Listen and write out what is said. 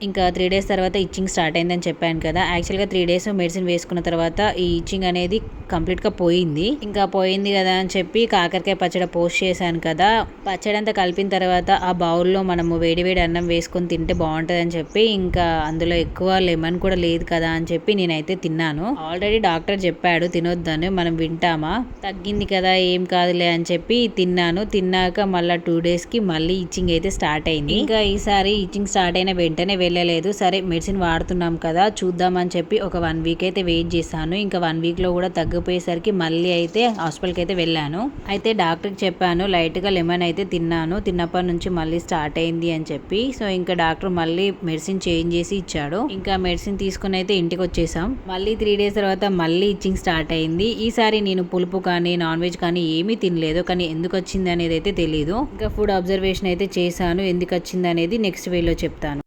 ఇంకా 3 డేస్ తర్వాత itching start అయిందని చెప్పాను కదా. యాక్చువల్గా 3 డేస్ మెడిసిన్ వేసుకున్న తర్వాత ఈ ఇచ్చింగ్ అనేది కంప్లీట్గా పోయింది. ఇంకా పోయింది కదా అని చెప్పి కాకరకాయ పచ్చడి పోస్ట్ చేశాను కదా. పచ్చడి అంతా కలిపిన తర్వాత ఆ బౌల్లో మనము వేడి వేడి అన్నం వేసుకొని తింటే బాగుంటుంది అని చెప్పి, ఇంకా అందులో ఎక్కువ లెమన్ కూడా లేదు కదా అని చెప్పి నేనైతే తిన్నాను. ఆల్రెడీ డాక్టర్ చెప్పాడు తినొద్దని, మనం వింటామా, తగ్గింది కదా ఏం కాదులే అని చెప్పి తిన్నాను. తిన్నాక మళ్ళీ 2 డేస్కి మళ్ళీ ఇచ్చింగ్ అయితే స్టార్ట్ అయింది. ఇంకా ఈసారి ఇచ్చింగ్ స్టార్ట్ అయిన వెంటనే వెళ్ళలేదు. సరే మెడిసిన్ వాడుతున్నాం కదా చూద్దామని చెప్పి ఒక 1 వీక్ అయితే వెయిట్ చేశాను. ఇంకా 1 వీక్లో కూడా తగ్గిపోయేసరికి మళ్ళీ అయితే హాస్పిటల్కి అయితే వెళ్ళాను. అయితే డాక్టర్కి చెప్పాను లైట్గా లెమన్ అయితే తిన్నాను, తిన్నప్పటి నుంచి మళ్ళీ స్టార్ట్ అయింది అని చెప్పి. సో ఇంకా డాక్టర్ మళ్ళీ మెడిసిన్ చేంజ్ చేసి ఇచ్చాడు. ఇంకా మెడిసిన్ తీసుకుని అయితే ఇంటికి వచ్చేసాం. మళ్ళీ 3 డేస్ తర్వాత మళ్ళీ ఇచ్చింగ్ స్టార్ట్ అయింది. ఈసారి నేను పులుపు కానీ నాన్ వెజ్ కానీ ఏమీ తినలేదు, కానీ ఎందుకు వచ్చింది అనేది అయితే తెలియదు. ఇంకా ఫుడ్ అబ్జర్వేషన్ అయితే చేశాను, ఎందుకు వచ్చింది అనేది నెక్స్ట్ వేలో చెప్తాను.